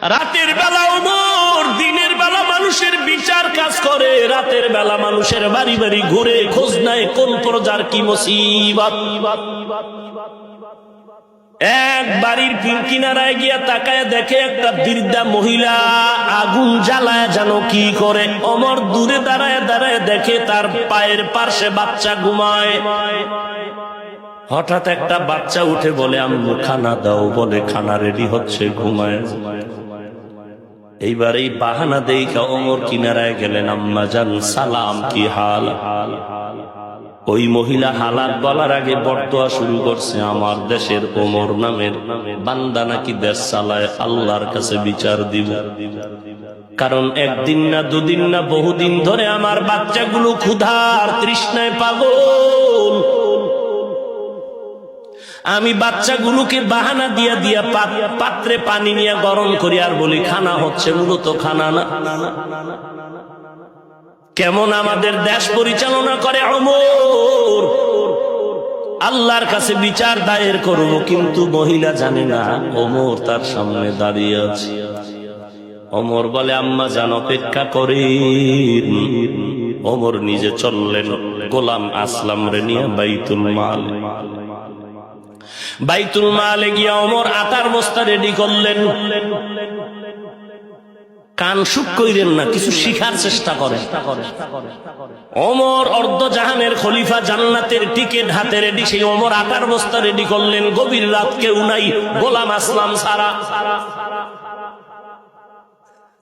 রাতের বেলা ওমর দিনের বেলা মানুষের বিচার কাজ করে, রাতের বেলা মানুষের বাড়ি বাড়ি ঘুরে খোঁজ নেয় কোন প্রজার কি মুসিবত। এক বাড়ির কিনারায় গিয়া তাকায় দেখে একটা বৃদ্ধা মহিলা আগুন জ্বালায় যেন কি করে। ওমর দূরে দাঁড়ায় দাঁড়ায় দেখে তার পায়ের পাশে বাচ্চা ঘুমায়। হঠাৎ একটা বাচ্চা উঠে বলে আম্মু খানা দাও, বলে খানা রেডি হচ্ছে, ঘুমায়। এইবার এই বাহানা দেইখা ওমর কিনারায় গেলেন, আম্মা জান সালাম, কি হাল? ওই মহিলা হালাত বলার আগে বর্দোয়া শুরু করছে, আমার দেশের ওমর নামের বান্দা নাকি দেশ চালায়, আল্লাহর কাছে বিচার দিব। কারণ একদিন না দুদিন না বহুদিন ধরে আমার বাচ্চাগুলো ক্ষুধার তৃষ্ণায় পাগল। আমি বাচ্চাগুলোকে বাহানা দিয়া দিয়া পাত্রে পানি নিয়ে গরম করি আর বলি খানা হচ্ছে, মূলত খানা না। কেমন আমাদের দেশ পরিচালনা করে ওমর। আল্লাহর কাছে বিচার দায়ের করব, কিন্তু মহিলা জানে না ওমর তার সামনে দাঁড়িয়ে আছে। ওমর বলে আম্মা জান অপেক্ষা করেন। ওমর নিজে চললেন গোলাম আসলাম রে নিয়ে বাইতুল মালে গিয়া ওমর আটার বস্তা রেডি করলেন। কান সুখ কইরেন না, কিছু শিখার চেষ্টা করেন। ওমর অর্ধ জাহানের খলিফা, জান্নাতের টিকেট হাতে রেডি। সেই ওমর আটার বস্তা রেডি করলেন। গভীর রাত, কেউ নাই, গোলাম আসলাম সারা।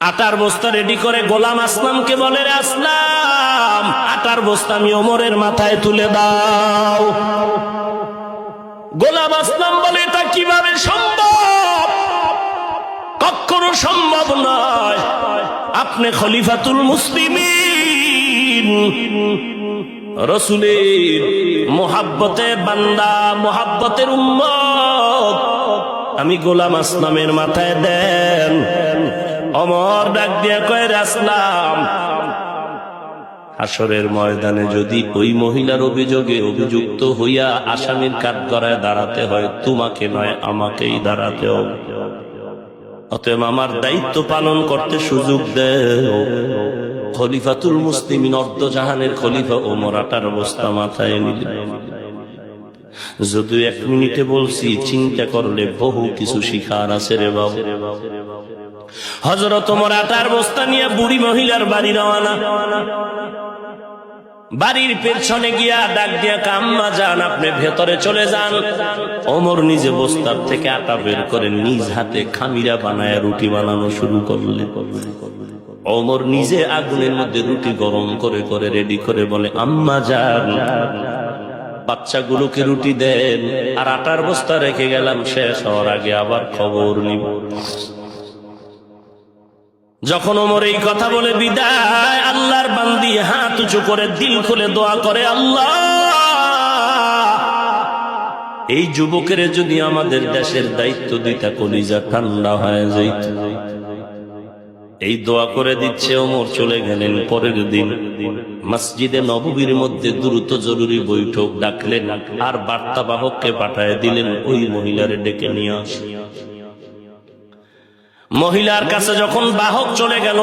আটার বস্তা রেডি করে গোলাম আসলামকে বলে, রে আসলাম, আটার বস্তা আমি ওমরের মাথায় তুলে দাও। গোলাম আসলাম বলে, এটা কিভাবে সম্ভব? কখনো সম্ভব নয়। আপনি খলিফাতুল মুসলিমিন, রাসূলের মুহাব্বতের বান্দা, মুহাব্বতের উম্মত, আমি গোলাম আসলামের মাথায় দেন। ওমর ডাক দিয়া কয়, আসলাম, হাসরের ময়দানে যদি ওই মহিলার অভিযোগে অভিযুক্ত হইয়া আসামির কাঠগড়ায় দাঁড়াতে হয়, তোমাকে নয় আমাকেই দাঁড়াতে হবে। অতএব আমার দায়িত্ব পালন করতে সুযোগ দেও। খলিফাতুল মুসলিমিন, অর্ধ জাহানের খলিফা ওমর আটার বস্তা মাথায় নিলেন। যদি 1 মিনিটে বলছি, চিন্তা করলে বহু কিছু শিখার আছে রে বাবা। হযরত ওমর আটার বস্তা নিয়ে বুড়ি মহিলার বাড়ি রওনা। বাড়ির পেছনে গিয়া ডাক দিয়া আম্মা যান আপনি ভেতরে চলে যান। ওমর নিজে বস্তার থেকে আটা বের করে নিজ হাতে খামিরা বানায় রুটি বানানো শুরু করলেন। ওমর নিজে আগুনের মধ্যে রুটি গরম করে করে রেডি করে বলে, আম্মা যান বাচ্চাগুলোকে রুটি দেন, আর আটার বস্তা রেখে গেলাম, শেষ হওয়ার আগে আবার খবর নিব। যখন ওমর এই কথা বলে বিদায়, আল্লাহর বান্দি হাত উঁচু করে দিল খুলে দোয়া করে, আল্লাহ এই যুবকের যদি আমাদের দেশের দায়িত্ব দিতা, কলিজা ঠান্ডা হয়ে যাইত। এই দোয়া করে দিচ্ছে। ওমর চলে গেলেন। পরের দিন মসজিদে নববীর মধ্যে দ্রুত জরুরি বৈঠক ডাকলেন, আর বার্তাবাহককে পাঠায় দিলেন ওই মহিলারে ডেকে নিয়ে আসে। মহিলার কাছে যখন বাহক চলে গেল,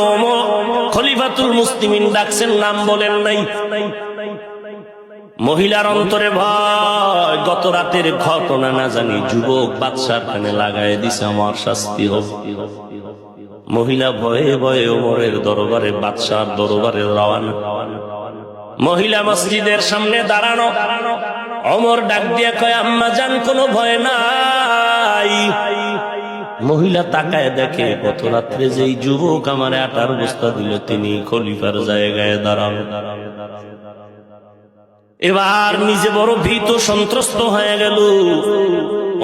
খলিফাতুল মুসলিমিন ডাকছেন, নাম বলেন নাই। মহিলার অন্তরে ভয়, গত রাতের ঘটনা না জানি যুবক বাদশার কানে লাগায় দিছে, আমার শাস্তি হবে। মহিলা ভয়ে ভয়ে ওমরের দরবারে, বাদশার দরবারে রওনা। মহিলা মসজিদের সামনে দাঁড়ানো। ওমর ডাক দিয়ে কয়, আম্মা জান কোনো ভয় নাই। মহিলা তাকায় দেখে, গত রাত্রে যেই যুবক আমার আটার বস্তা দিল, তিনি খলিফার জায়গায় দাঁড়ানো। এবার নিজে বড় ভীত সন্ত্রস্ত হয়ে গেল।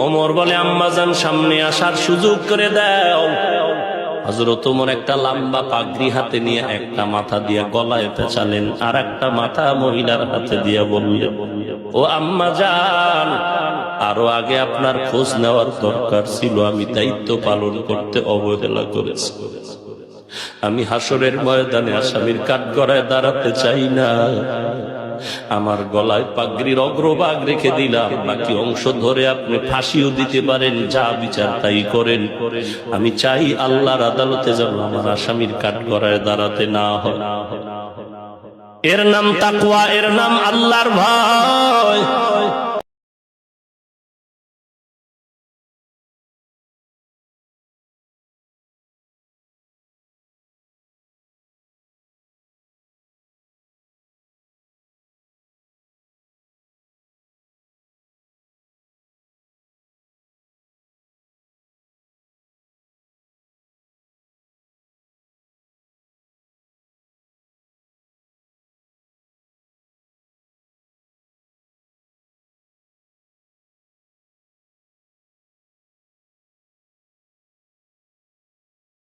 ওমর বলে, আম্মা জান সামনে আসার সুযোগ করে দাও। হযরত ওমর একটা লম্বা পাগড়ি হাতে নিয়ে একটা মাথা দিয়ে গলায় পেঁচালেন, আর একটা মাথা মহিলার হাতে দিয়ে বললেন, ও আম্মা জান, আরো আগে আপনার খোঁজ নেওয়ার দরকার ছিল, আমি দায়িত্ব পালন করতে অবহেলা করেছি। আমি হাসরের ময়দানে আসামির কাঠগড়ায় দাঁড়াতে চাই না। আমার গলায় পাগড়ির অগ্রভাগ রেখে দিলাম, বাকি অংশ ধরে আপনি ফাঁসিও দিতে পারেন, যা বিচার তাই করেন। আমি চাই আল্লাহর আদালতে যেন আমার আসামির কাঠগড়ায় দাঁড়াতে না হয়। এর নাম তাকওয়া, এর নাম আল্লাহর ভয়।